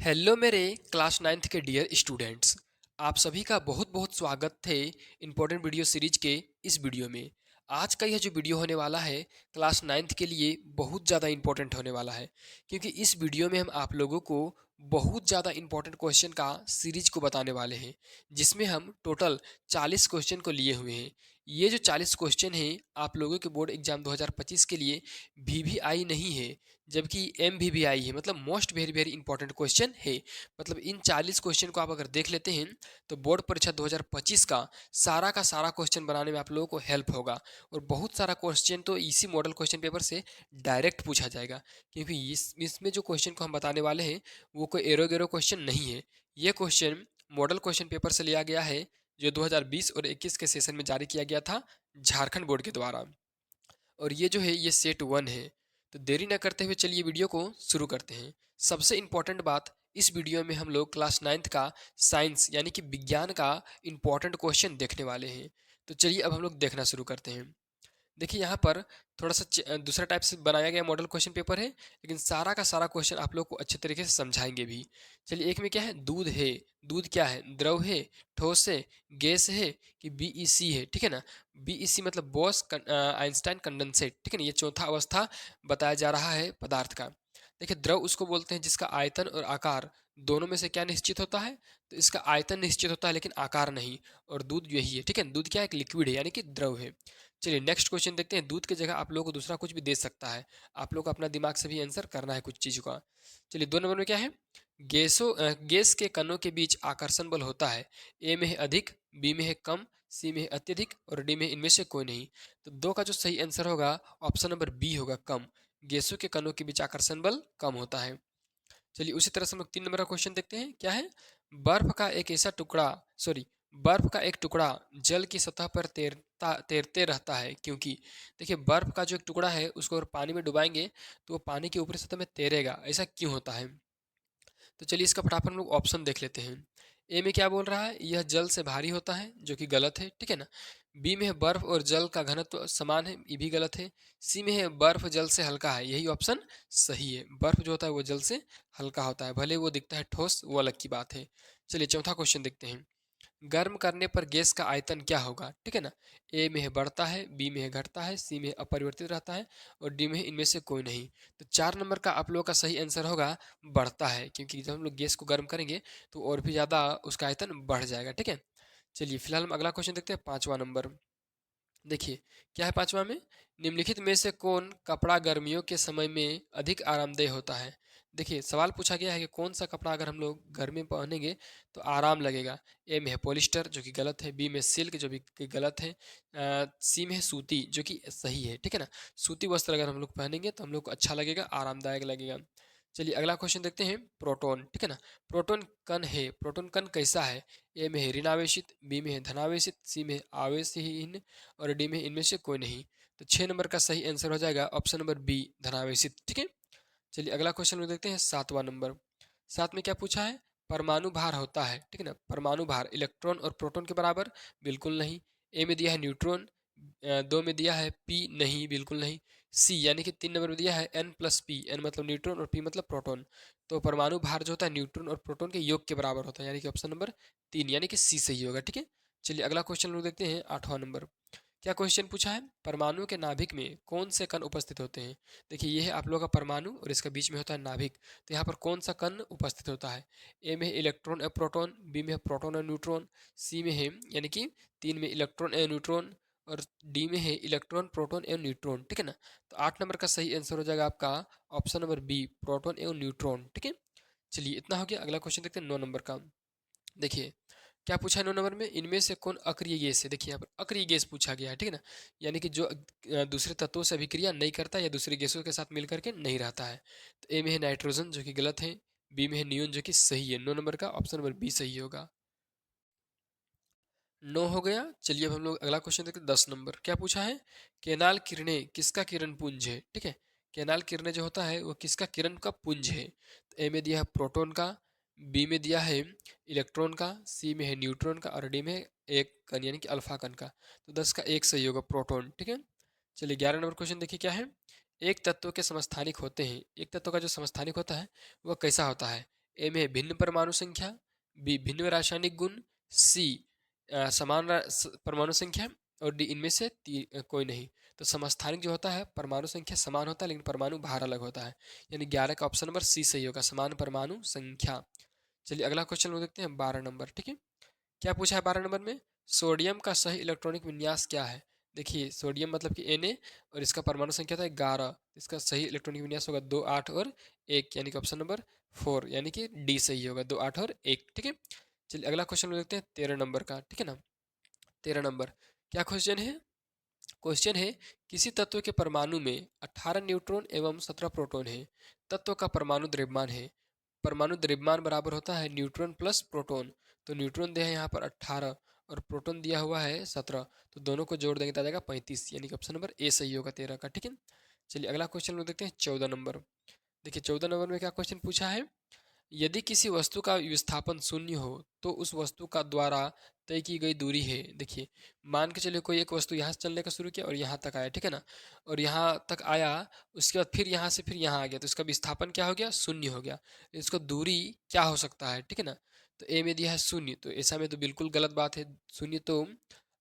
Hello मेरे class ninth के dear students. आप सभी का बहुत बहुत स्वागत थे इम्पोर्टेंट वीडियो सीरीज के इस वीडियो में। आज का यह जो वीडियो होने वाला है क्लास नाइन्थ के लिए बहुत ज़्यादा इम्पोर्टेंट होने वाला है, क्योंकि इस वीडियो में हम आप लोगों को बहुत ज़्यादा इम्पोर्टेंट क्वेश्चन का सीरीज को बताने वाले हैं, जिसमें हम टोटल 40 क्वेश्चन को लिए हुए हैं। ये जो 40 क्वेश्चन हैं आप लोगों के बोर्ड एग्जाम 2025 के लिए VVI नहीं है, जबकि MVVI है, मतलब most very very important question है। मतलब इन 40 क्वेश्चन को आप अगर देख लेते हैं तो बोर्ड परीक्षा 2025 का सारा क्वेश्चन बनाने में आप लोगों को हेल्प होगा। और बहुत सारा क्वेश्चन तो इसी मॉडल क्वेश्चन पेपर से डायरेक्ट पूछा जाएगा, क्योंकि इसमें जो क्वेश्चन को हम बताने वाले हैं वो कोई एरो गेरो क्वेश्चन नहीं है। ये क्वेश्चन मॉडल क्वेश्चन पेपर से लिया गया है, जो 2020 और 21 के सेशन में जारी किया गया था झारखंड बोर्ड के द्वारा। और ये जो है ये सेट 1 है। तो देरी न करते हुए चलिए वीडियो को शुरू करते हैं। सबसे इम्पॉर्टेंट बात, इस वीडियो में हम लोग क्लास नाइन्थ का साइंस यानी कि विज्ञान का इम्पॉर्टेंट क्वेश्चन देखने वाले हैं। तो चलिए अब हम लोग देखना शुरू करते हैं। देखिए यहाँ पर थोड़ा सा दूसरा टाइप से बनाया गया मॉडल क्वेश्चन पेपर है, लेकिन सारा का सारा क्वेश्चन आप लोग को अच्छे तरीके से समझाएंगे भी। चलिए, एक में क्या है, दूध है। दूध क्या है, द्रव है, ठोस है, गैस है कि बीईसी है, ठीक है ना। बीईसी मतलब बॉस आइंस्टाइन कंडेंसेट, ठीक है ना। ये चौथा अवस्था बताया जा रहा है पदार्थ का। देखिए, द्रव उसको बोलते हैं जिसका आयतन और आकार दोनों में से क्या निश्चित होता है, तो इसका आयतन निश्चित होता है लेकिन आकार नहीं। और दूध यही है, ठीक है। दूध क्या है, एक लिक्विड है यानी कि द्रव है। चलिए नेक्स्ट क्वेश्चन देखते हैं। दूध की जगह आप लोगों को दूसरा कुछ भी दे सकता है, आप लोग को अपना दिमाग से भी आंसर करना है कुछ चीज का। चलिए, 2 नंबर में क्या है, गैस के कणों के बीच आकर्षण बल होता है। ए में है अधिक, बी में है कम, सी में है अत्यधिक और डी में इनमें से कोई नहीं। तो दो का जो सही आंसर होगा ऑप्शन नंबर बी होगा, कम। गैसों के कणों के बीच आकर्षण बल कम होता है। चलिए उसी तरह से हम लोग 3 नंबर का क्वेश्चन देखते हैं। क्या है, बर्फ का एक ऐसा टुकड़ा सॉरी बर्फ का एक टुकड़ा जल की सतह पर तैरते रहता है क्योंकि। देखिए, बर्फ का जो एक टुकड़ा है उसको अगर पानी में डुबाएंगे तो वो पानी की ऊपरी सतह में तैरेगा, ऐसा क्यों होता है। तो चलिए इसका फटाफट हम लोग ऑप्शन देख लेते हैं। ए में क्या बोल रहा है, यह जल से भारी होता है, जो कि गलत है, ठीक है ना। बी में है बर्फ और जल का घनत्व समान है, ये भी गलत है। सी में है बर्फ जल से हल्का है, यही ऑप्शन सही है। बर्फ जो होता है वो जल से हल्का होता है, भले वो दिखता है ठोस, वो अलग की बात है। चलिए चौथा क्वेश्चन देखते हैं। गर्म करने पर गैस का आयतन क्या होगा, ठीक है ना। ए में है बढ़ता है, बी में है घटता है, सी में है अपरिवर्तित रहता है और डी में है इनमें से कोई नहीं। तो 4 नंबर का आप लोगों का सही आंसर होगा बढ़ता है, क्योंकि जब हम लोग गैस को गर्म करेंगे तो और भी ज़्यादा उसका आयतन बढ़ जाएगा, ठीक है। चलिए फिलहाल हम अगला क्वेश्चन देखते हैं, 5वां नंबर। देखिए क्या है 5वां में, निम्नलिखित में से कौन कपड़ा गर्मियों के समय में अधिक आरामदेह होता है। देखिए सवाल पूछा गया है कि कौन सा कपड़ा अगर हम लोग गर्मी में पहनेंगे तो आराम लगेगा। ए में है पॉलिस्टर, जो कि गलत है। बी में सिल्क, जो भी कि गलत है। सी में है सूती, जो कि सही है, ठीक है ना। सूती वस्त्र अगर हम लोग पहनेंगे तो हम लोग को अच्छा लगेगा, आरामदायक लगेगा। चलिए अगला क्वेश्चन देखते हैं, प्रोटॉन, ठीक है ना। प्रोटॉन कण है, प्रोटॉन कण कैसा है। ए में है ऋणावेशित, बी में है धनावेशित, सी में है आवेशहीन और डी में इनमें से कोई नहीं। तो 6 नंबर का सही आंसर हो जाएगा ऑप्शन नंबर बी, धनावेशित, ठीक है। चलिए अगला क्वेश्चन में देखते हैं, 7वां नंबर। 7 में क्या पूछा है, परमाणु भार होता है, ठीक है ना। परमाणु भार इलेक्ट्रॉन और प्रोटॉन के बराबर, बिल्कुल नहीं। ए में दिया है न्यूट्रॉन, 2 में दिया है पी, नहीं बिल्कुल नहीं। सी यानी कि 3 नंबर में दिया है N+P, एन मतलब न्यूट्रॉन और पी मतलब प्रोटॉन। तो परमाणु भार जो होता है न्यूट्रॉन और प्रोटॉन के योग के बराबर होता है, यानी कि ऑप्शन नंबर 3 यानी कि सी सही होगा, ठीक है। चलिए अगला क्वेश्चन लोग देखते हैं, 8वां नंबर। क्या क्वेश्चन पूछा है, परमाणु के नाभिक में कौन से कण उपस्थित होते हैं। देखिए ये है आप लोगों का परमाणु और इसके बीच में होता है नाभिक। तो यहाँ पर कौन सा कण उपस्थित होता है। ए में है इलेक्ट्रॉन और प्रोटॉन, बी में है प्रोटॉन और न्यूट्रॉन, सी में है यानी कि 3 में इलेक्ट्रॉन और न्यूट्रॉन और डी में है इलेक्ट्रॉन प्रोटॉन एवं न्यूट्रॉन, ठीक है ना। तो 8 नंबर का सही आंसर हो जाएगा आपका ऑप्शन नंबर बी, प्रोटॉन एवं न्यूट्रॉन, ठीक है। चलिए इतना हो गया। अगला क्वेश्चन देखते हैं 9 नंबर का। देखिए क्या पूछा है 9 नंबर में, इनमें से कौन अक्रिय गैस है। देखिए यहाँ पर अक्रिय गैस पूछा गया है, ठीक है ना। यानी कि जो दूसरे तत्वों से अभिक्रिया नहीं करता या दूसरी गैसों के साथ मिलकर के नहीं रहता है। तो ए में है नाइट्रोजन, जो कि गलत है। बी में है नियोन, जो कि सही है। 9 नंबर का ऑप्शन नंबर बी सही होगा। 9 हो गया। चलिए अब हम लोग अगला क्वेश्चन देखते हैं, 10 नंबर। क्या पूछा है, केनाल किरणें किसका किरण पुंज है, ठीक है। केनाल किरणें जो होता है वो किसका किरण का पुंज है। तो ए में दिया है प्रोटॉन का, बी में दिया है इलेक्ट्रॉन का, सी में है न्यूट्रॉन का और डी में है एक कण यानी कि अल्फा कण का। तो 10 का एक सही होगा, प्रोटॉन, ठीक है। चलिए 11 नंबर क्वेश्चन देखिए क्या है, एक तत्व के समस्थानिक होते हैं। एक तत्व का जो समस्थानिक होता है वह कैसा होता है। ए में है भिन्न परमाणु संख्या, बी भिन्न रासायनिक गुण, सी समान परमाणु संख्या और डी इनमें से कोई नहीं। तो समस्थानिक जो होता है परमाणु संख्या समान होता है लेकिन परमाणु भार अलग होता है, यानी 11 का ऑप्शन नंबर सी सही होगा, समान परमाणु संख्या। चलिए अगला क्वेश्चन देखते हैं 12 नंबर। ठीक है, क्या पूछा है 12 नंबर में, सोडियम का सही इलेक्ट्रॉनिक विन्यास क्या है। देखिए सोडियम मतलब कि Na और इसका परमाणु संख्या था 11, इसका सही इलेक्ट्रॉनिक विन्यास होगा 2 8 और 1, यानी कि ऑप्शन नंबर 4 यानी कि डी सही होगा, 2 8 और 1। ठीक है, चलिए अगला क्वेश्चन देखते हैं 13 नंबर का। ठीक है ना, 13 नंबर क्या क्वेश्चन है, क्वेश्चन है किसी तत्व के परमाणु में 18 न्यूट्रॉन एवं 17 प्रोटॉन है, तत्व का परमाणु द्रव्यमान है, परमाणु द्रव्यमान बराबर होता है न्यूट्रॉन प्लस प्रोटॉन। तो न्यूट्रॉन दिया है यहाँ पर 18 और प्रोटॉन दिया हुआ है 17, तो दोनों को जोड़ देंगे तो आ जाएगा 35, यानी कि ऑप्शन नंबर ए सही होगा 13 का। ठीक है, चलिए अगला क्वेश्चन लोग देखते हैं 14 नंबर। देखिए 14 नंबर में क्या क्वेश्चन पूछा है, यदि किसी वस्तु का विस्थापन शून्य हो तो उस वस्तु का द्वारा तय की गई दूरी है। देखिए मान के चलिए कोई एक वस्तु यहाँ से चलने का शुरू किया और यहाँ तक आया, ठीक है ना, और यहाँ तक आया, उसके बाद फिर यहाँ से फिर यहाँ आ गया, तो इसका विस्थापन क्या हो गया, शून्य हो गया। इसको दूरी क्या हो सकता है, ठीक है ना, तो ए में दिया है शून्य, तो ऐसा में तो बिल्कुल गलत बात है, शून्य तो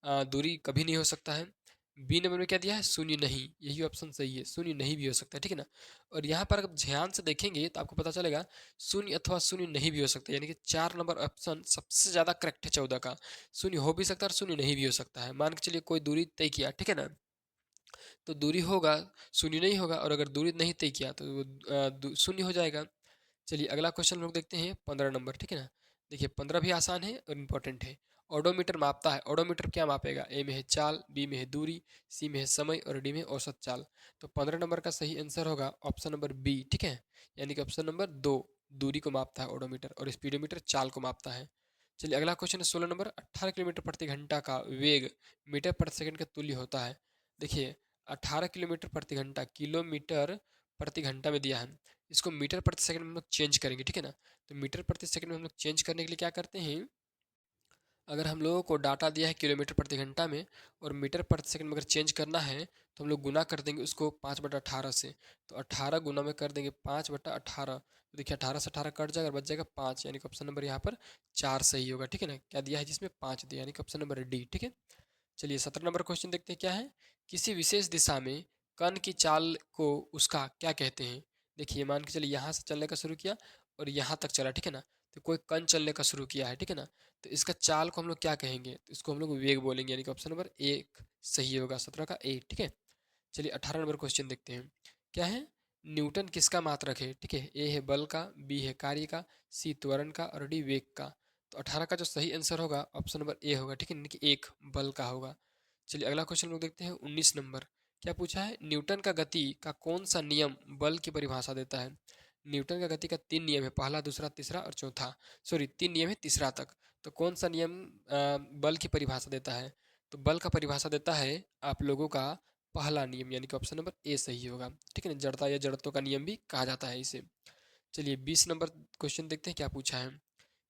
दूरी कभी नहीं हो सकता है। बी नंबर में क्या दिया है, शून्य नहीं, यही ऑप्शन सही है, शून्य नहीं भी हो सकता है। ठीक है ना, और यहाँ पर अगर ध्यान से देखेंगे तो आपको पता चलेगा शून्य अथवा शून्य नहीं भी हो सकता, यानी कि 4 नंबर ऑप्शन सबसे ज्यादा करेक्ट है 14 का, शून्य हो भी सकता है और शून्य नहीं भी हो सकता है। मान के चलिए कोई दूरी तय किया, ठीक है ना, तो दूरी होगा, शून्य नहीं होगा, और अगर दूरी नहीं तय किया तो वो शून्य हो जाएगा। चलिए अगला क्वेश्चन हम लोग देखते हैं 15 नंबर। ठीक है ना, देखिए 15 भी आसान है और इम्पोर्टेंट है। ओडोमीटर मापता है, ओडोमीटर क्या मापेगा, ए में है चाल, बी में है दूरी, सी में है समय और डी में औसत चाल। तो 15 नंबर का सही आंसर होगा ऑप्शन नंबर बी। ठीक है, यानी कि ऑप्शन नंबर 2, दूरी को मापता है ओडोमीटर और स्पीडोमीटर चाल को मापता है। चलिए अगला क्वेश्चन है 16 नंबर, 18 किलोमीटर प्रति घंटा का वेग मीटर प्रति सेकंड के तुल्य होता है। देखिए 18 किलोमीटर प्रति घंटा, किलोमीटर प्रति घंटा में दिया है, इसको मीटर प्रति सेकंड में हम लोग चेंज करेंगे। ठीक है ना, तो मीटर प्रति सेकंड में हम लोग चेंज करने के लिए क्या करते हैं, अगर हम लोगों को डाटा दिया है किलोमीटर प्रति घंटा में और मीटर प्रति सेकंड में अगर चेंज करना है तो हम लोग गुना कर देंगे उसको 5/18 से। तो 18 गुना में कर देंगे 5/18, तो देखिए 18 से 18 कट जाएगा, बच जाएगा 5, यानी कि ऑप्शन नंबर यहाँ पर 4 सही होगा। ठीक है ना, क्या दिया है जिसमें 5 दिया, यानी कि ऑप्शन नंबर डी। ठीक है, चलिए 17 नंबर क्वेश्चन देखते हैं क्या है, किसी विशेष दिशा में कण की चाल को उसका क्या कहते हैं। देखिए मान के चलिए यहाँ से चलने का शुरू किया और यहाँ तक चला, ठीक है ना, तो कोई कण चलने का शुरू किया है, ठीक है ना, तो इसका चाल को हम लोग क्या कहेंगे, तो इसको हम लोग वेग बोलेंगे, यानी कि ऑप्शन नंबर एक सही होगा 17 का ए। ठीक है, चलिए 18 नंबर क्वेश्चन देखते हैं क्या है, न्यूटन किसका मात्रक है। ठीक है, ए है बल का, बी है कार्य का, सी त्वरण का और डी वेग का। तो 18 का जो सही आंसर होगा ऑप्शन नंबर ए होगा। ठीक है, यानी कि एक बल का होगा। चलिए अगला क्वेश्चन लोग देखते हैं 19 नंबर। क्या पूछा है, न्यूटन का गति का कौन सा नियम बल की परिभाषा देता है। न्यूटन का गति का 3 नियम है, पहला दूसरा तीसरा और चौथा, सॉरी 3 नियम है तीसरा तक। तो कौन सा नियम बल की परिभाषा देता है, तो बल का परिभाषा देता है आप लोगों का पहला नियम, यानी कि ऑप्शन नंबर ए सही होगा। ठीक है ना, जड़ता या जड़त्व का नियम भी कहा जाता है इसे। चलिए 20 नंबर क्वेश्चन देखते हैं क्या पूछा है,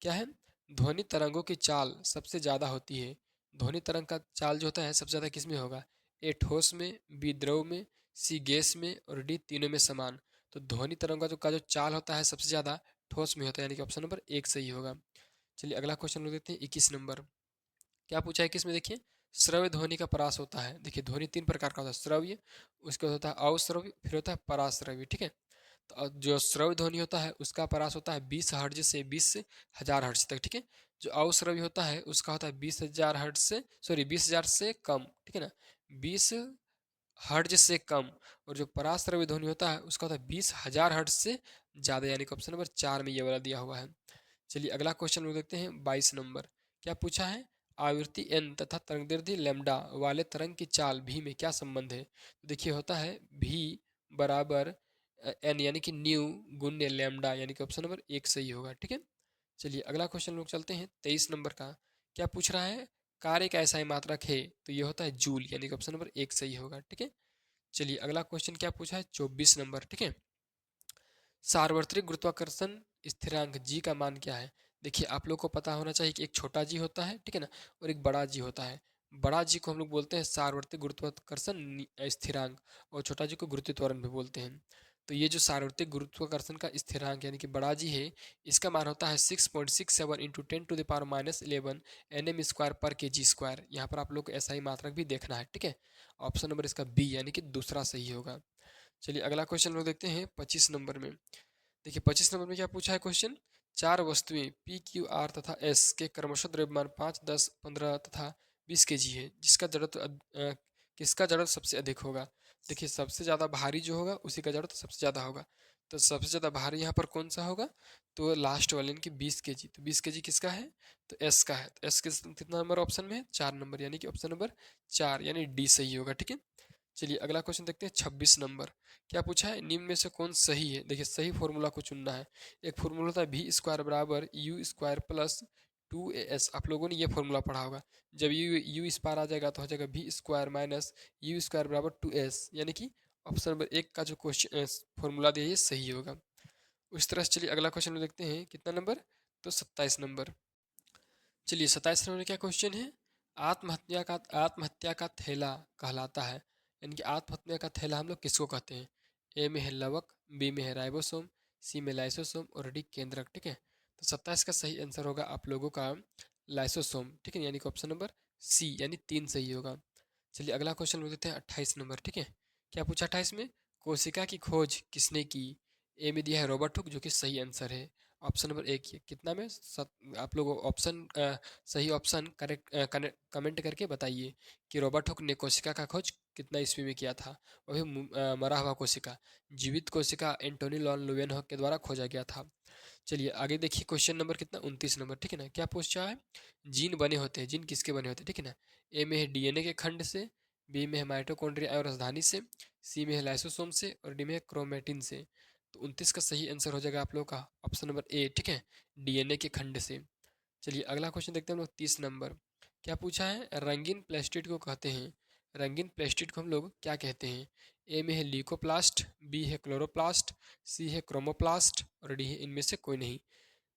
क्या है, ध्वनि तरंगों की चाल सबसे ज्यादा होती है। ध्वनि तरंग का चाल जो होता है सबसे ज्यादा किस में होगा, ए ठोस में, बी द्रव में, सी गैस में और डी तीनों में समान। तो ध्वनि तरंग का जो चाल होता है सबसे ज्यादा ठोस में होता है, यानी कि ऑप्शन नंबर एक सही होगा। चलिए अगला क्वेश्चन लोग देखते हैं 21 नंबर। क्या पूछा है किसमें, देखिए श्रव्य ध्वनि का परास होता है। देखिए ध्वनि 3 प्रकार का होता है, श्रव्य, उसके बाद होता है अश्रव्य, फिर होता है पराश्रव्य। ठीक है, तो जो श्रव्य ध्वनि होता है उसका परास होता है 20 हर्ट्ज से 20,000 हर्ट्ज तक। ठीक है, जो अश्रव्य होता है उसका होता है 20,000 हर्ट्ज से, सॉरी 20,000 से कम। ठीक है ना, 20 हर्ट्ज से कम। और जो पराश्रव्य ध्वनि होता है उसका होता है 20,000 हर्ट्ज से ज़्यादा, यानी कि ऑप्शन नंबर 4 में ये वाला दिया हुआ है। चलिए अगला क्वेश्चन लोग देखते हैं 22 नंबर। क्या पूछा है, आवृत्ति एन तथा तरंगदैर्ध्य लैम्डा वाले तरंग की चाल भी में क्या संबंध है। तो देखिए होता है भी बराबर एन, यानी कि न्यू गुण्य लैम्डा, यानी कि ऑप्शन नंबर एक सही होगा। ठीक है, चलिए अगला क्वेश्चन लोग चलते हैं 23 नंबर का। क्या पूछ रहा है, कार्य का ऐसा ही मात्रक है, तो ये होता है जूल, यानी कि ऑप्शन नंबर एक सही होगा। ठीक है, चलिए अगला क्वेश्चन क्या पूछा है 24 नंबर। ठीक है, सार्वत्रिक गुरुत्वाकर्षण स्थिरांक जी का मान क्या है। देखिए आप लोग को पता होना चाहिए कि एक छोटा जी होता है, ठीक है ना, और एक बड़ा जी होता है। बड़ा जी को हम लोग बोलते हैं सार्वत्रिक गुरुत्वाकर्षण स्थिरांक और छोटा जी को गुरुत्व त्वरण भी बोलते हैं। तो ये जो सार्वत्रिक गुरुत्वाकर्षण का स्थिरांक यानी कि बड़ा जी है, इसका मान होता है 6.67 इंटू 10⁻11 एन स्क्वायर पर के जी स्क्वायर। यहाँ पर आप लोग को ऐसा ही मात्रक भी देखना है, ठीक है। ऑप्शन नंबर इसका बी यानी कि दूसरा सही होगा। चलिए अगला क्वेश्चन लोग देखते हैं 25 नंबर में। देखिए 25 नंबर में क्या पूछा है क्वेश्चन। चार वस्तुएं पी क्यू आर तथा एस के क्रमशः द्रव्यमान 5, 10, 15 तथा 20 kg है, जिसका जड़त्व किसका जड़त्व सबसे अधिक होगा। देखिए सबसे ज़्यादा भारी जो होगा उसी का जड़त्व सबसे ज़्यादा होगा। तो सबसे ज़्यादा भारी यहाँ पर कौन सा होगा, तो लास्ट वाले यानी कि 20 kg। तो 20 kg किसका है, तो एस का है। तो एस कितना नंबर ऑप्शन में है, 4 नंबर, यानी कि ऑप्शन नंबर 4 यानी डी सही होगा, ठीक है। चलिए अगला क्वेश्चन देखते हैं 26 नंबर। क्या पूछा है, निम्न में से कौन सही है। देखिए सही फॉर्मूला को चुनना है। एक फॉर्मूला होता है वी स्क्वायर बराबर यू स्क्वायर प्लस 2as। आप लोगों ने ये फॉर्मूला पढ़ा होगा। जब यू इस पार आ जाएगा तो हो जाएगा V square minus U square बराबर 2s, यानी कि ऑप्शन नंबर 1 का जो क्वेश्चन फॉर्मूला दिया है ये सही होगा। उस तरह से चलिए अगला क्वेश्चन में देखते हैं कितना नंबर, तो 27 नंबर। चलिए 27 नंबर में क्या क्वेश्चन है। आत्महत्या का थैला कहलाता है, यानी कि आत्महत्या का थैला हम लोग किसको कहते हैं। ए में है लवक, बी में है राइबोसोम, सी में लाइसोसोम और डी केंद्रक, ठीक है। तो 27 का सही आंसर होगा आप लोगों का लाइसोसोम, ठीक है, यानी कि ऑप्शन नंबर सी यानी 3 सही होगा। चलिए अगला क्वेश्चन में देते हैं 28 नंबर, ठीक है। क्या पूछा 28 में, कोशिका की खोज किसने की। ए में दिया है रॉबर्ट हुक, जो कि सही आंसर है। ऑप्शन नंबर 1 कितना में आप लोग ऑप्शन सही ऑप्शन करेक्ट कमेंट करके बताइए कि रॉबर्ट हुक ने कोशिका का खोज कितना ईस्वी में किया था। वह भी मरा हुआ कोशिका, जीवित कोशिका एंटोनी लॉन लुवेनहॉक के द्वारा खोजा गया था। चलिए आगे देखिए क्वेश्चन नंबर कितना 29 नंबर, ठीक है ना। क्या पूछा है, जीन बने होते हैं, जीन किसके बने होते हैं, ठीक है ना। ए में है डीएनए के खंड से, बी में है माइटोकॉन्ड्रिया और राजधानी से, सी में है लाइसोसोम से और डी में है क्रोमेटिन से। तो 29 का सही आंसर हो जाएगा आप लोगों का ऑप्शन नंबर ए, ठीक है, डीएनए के खंड से। चलिए अगला क्वेश्चन देखते हैं हम लोग 30 नंबर। क्या पूछा है, रंगीन प्लास्टिड को कहते हैं, रंगीन प्लास्टिड को हम लोग क्या कहते हैं। ए में है ल्यूकोप्लास्ट, बी है क्लोरोप्लास्ट, सी है क्रोमोप्लास्ट और डी है इनमें से कोई नहीं।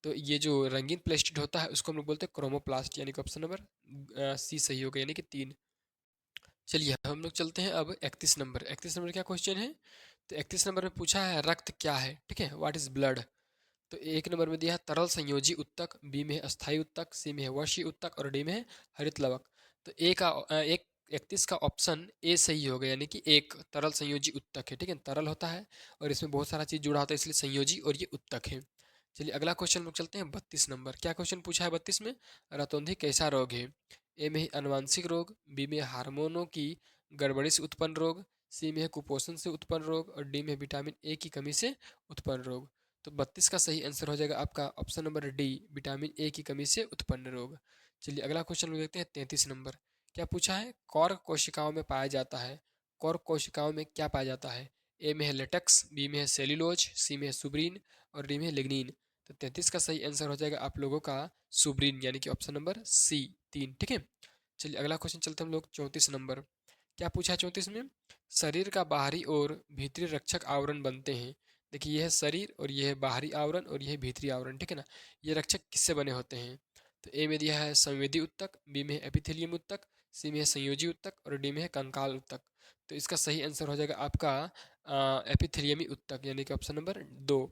तो ये जो रंगीन प्लास्टिड होता है उसको हम लोग बोलते हैं क्रोमोप्लास्ट, यानी कि ऑप्शन नंबर सी सही होगा, यानी कि 3। चलिए हम लोग चलते हैं अब 31 नंबर। 31 नंबर क्या क्वेश्चन है, तो 31 नंबर में पूछा है रक्त क्या है, ठीक है, व्हाट इज ब्लड। तो 1 नंबर में दिया है तरल संयोजी उत्तक, बी में है अस्थायी उत्तक, सी में है वर्षीय उत्तक और डी में है हरित लवक। तो ए का एक 31 का ऑप्शन ए सही होगा, यानी कि एक तरल संयोजी उत्तक है, ठीक है, तरल होता है और इसमें बहुत सारा चीज जुड़ा होता है इसलिए संयोजी और ये उत्तक है। चलिए अगला क्वेश्चन लोग चलते हैं 32 नंबर। क्या क्वेश्चन पूछा है 32 में, रतौंधी कैसा रोग है। ए में है अनुवांशिक रोग, बी में है हार्मोनों की गड़बड़ी से उत्पन्न रोग, सी में है कुपोषण से उत्पन्न रोग और डी में है विटामिन ए की कमी से उत्पन्न रोग। तो 32 का सही आंसर हो जाएगा आपका option number D, vitamin A की कमी से उत्पन्न रोग। चलिए अगला क्वेश्चन लोग देखते हैं 33 नंबर। क्या पूछा है, कॉर्क कोशिकाओं में पाया जाता है, कॉर्क कोशिकाओं में क्या पाया जाता है। ए में है लेटेक्स, बी में है सेल्यूलोज, सी में है सुब्रीन और डी में है लिग्निन। तो 33 का सही आंसर हो जाएगा आप लोगों का सुब्रीन, यानी कि ऑप्शन नंबर सी 3, ठीक है। चलिए अगला क्वेश्चन चलते हैं हम लोग 34 नंबर। क्या पूछा है 34 में, शरीर का बाहरी और भीतरी रक्षक आवरण बनते हैं। देखिए यह है शरीर और यह है बाहरी आवरण और यह है भीतरी आवरण, ठीक है ना। ये रक्षक किससे बने होते हैं। तो ए में दिया है संवेदी उत्तक, बी में है एपिथेलियम उत्तक, सी में है संयोजी उत्तक और डी में है कंकाल उत्तक। तो इसका सही आंसर हो जाएगा आपका एपिथेलियमी उत्तक, यानी कि ऑप्शन नंबर 2।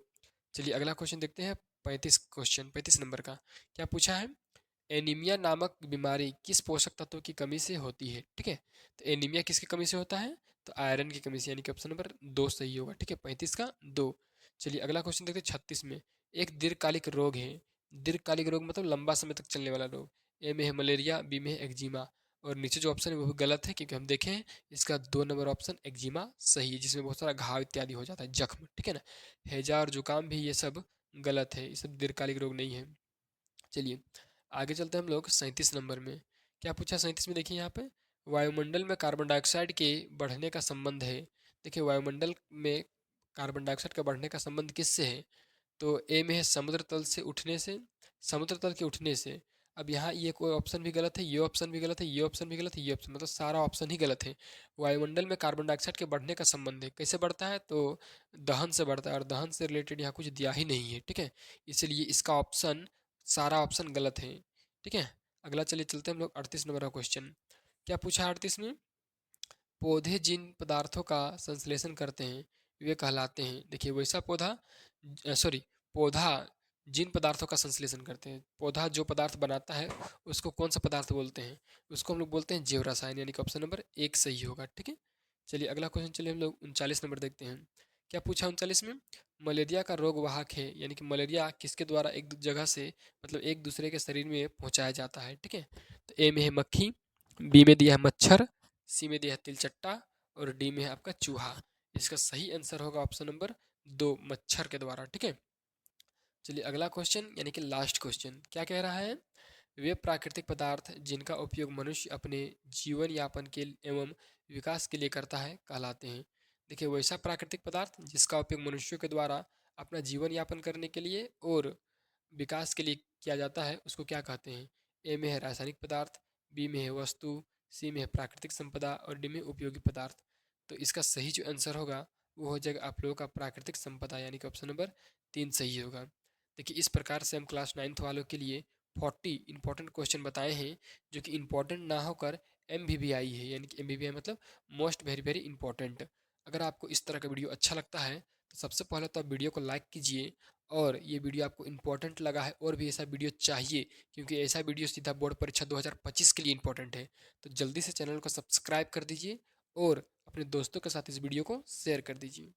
चलिए अगला क्वेश्चन देखते हैं 35 नंबर का। क्या पूछा है, एनीमिया नामक बीमारी किस पोषक तत्व की कमी से होती है, ठीक है। तो एनीमिया किसकी कमी से होता है, तो आयरन की कमी से, यानी कि ऑप्शन नंबर 2 सही होगा, ठीक है, 35 का 2। चलिए अगला क्वेश्चन देखते हैं 36 में। एक दीर्घकालिक रोग है, दीर्घकालिक रोग मतलब लंबा समय तक चलने वाला रोग। ए में है मलेरिया, बी में है एक्जिमा और नीचे जो ऑप्शन है वो भी गलत है, क्योंकि हम देखें इसका 2 नंबर ऑप्शन एक्जिमा सही है, जिसमें बहुत सारा घाव इत्यादि हो जाता है, जख्म, ठीक है ना। हैजा और जुकाम भी ये सब गलत है, ये सब दीर्घकालिक रोग नहीं है। चलिए आगे चलते हैं हम लोग 37 नंबर में। क्या पूछा 37 में, देखिए यहाँ पे वायुमंडल में कार्बन डाइऑक्साइड के बढ़ने का संबंध है। देखिए वायुमंडल में कार्बन डाइऑक्साइड का बढ़ने का संबंध किससे है। तो ए में है समुद्र तल से उठने से, समुद्र तल के उठने से। अब यहाँ ये कोई ऑप्शन भी गलत है, ये ऑप्शन भी गलत है, ये ऑप्शन भी गलत है, ये ऑप्शन, मतलब सारा ऑप्शन ही गलत है। वायुमंडल में कार्बन डाइऑक्साइड के बढ़ने का संबंध है, कैसे बढ़ता है, तो दहन से बढ़ता है और दहन से रिलेटेड यहाँ कुछ दिया ही नहीं है, ठीक है। इसलिए इसका ऑप्शन सारा ऑप्शन गलत है, ठीक है। अगला चलिए चलते हैं हम लोग 38 नंबर का क्वेश्चन। क्या पूछा है 38 में, पौधे जिन पदार्थों का संश्लेषण करते हैं वे कहलाते हैं। देखिए वैसा पौधा सॉरी पौधा जिन पदार्थों का संश्लेषण करते हैं, पौधा जो पदार्थ बनाता है उसको कौन सा पदार्थ बोलते हैं? उसको हम लोग बोलते हैं जैव रसायन, यानी कि ऑप्शन नंबर एक सही होगा। ठीक है, चलिए अगला क्वेश्चन, चलिए हम लोग 39 नंबर देखते हैं। क्या पूछा 39 में? मलेरिया का रोग वाहक है, यानी कि मलेरिया किसके द्वारा एक जगह से मतलब एक दूसरे के शरीर में पहुंचाया जाता है। ठीक है, तो ए में है मक्खी, बी में दिया है मच्छर, सी में दिया है तिलचट्टा और डी में है आपका चूहा। इसका सही आंसर होगा ऑप्शन नंबर दो, मच्छर के द्वारा। ठीक है, चलिए अगला क्वेश्चन यानी कि लास्ट क्वेश्चन क्या कह रहा है? वे प्राकृतिक पदार्थ जिनका उपयोग मनुष्य अपने जीवन यापन के एवं विकास के लिए करता है कहलाते हैं। देखिए वैसा प्राकृतिक पदार्थ जिसका उपयोग मनुष्यों के द्वारा अपना जीवन यापन करने के लिए और विकास के लिए किया जाता है उसको क्या कहते हैं? ए में है रासायनिक पदार्थ, बी में है वस्तु, सी में है प्राकृतिक संपदा और डी में उपयोगी पदार्थ। तो इसका सही जो आंसर होगा वो हो जाएगा आप लोगों का प्राकृतिक संपदा, यानी कि ऑप्शन नंबर तीन सही होगा। देखिए इस प्रकार से हम क्लास 9th वालों के लिए 40 इंपॉर्टेंट क्वेश्चन बताए हैं जो कि इंपॉर्टेंट ना होकर MVVI है, यानी कि MVVI मतलब मोस्ट वेरी वेरी इंपॉर्टेंट। अगर आपको इस तरह का वीडियो अच्छा लगता है तो सबसे पहले तो आप वीडियो को लाइक कीजिए, और ये वीडियो आपको इंपॉर्टेंट लगा है और भी ऐसा वीडियो चाहिए क्योंकि ऐसा वीडियो सीधा बोर्ड परीक्षा 2025 के लिए इंपॉर्टेंट है, तो जल्दी से चैनल को सब्सक्राइब कर दीजिए और अपने दोस्तों के साथ इस वीडियो को शेयर कर दीजिए।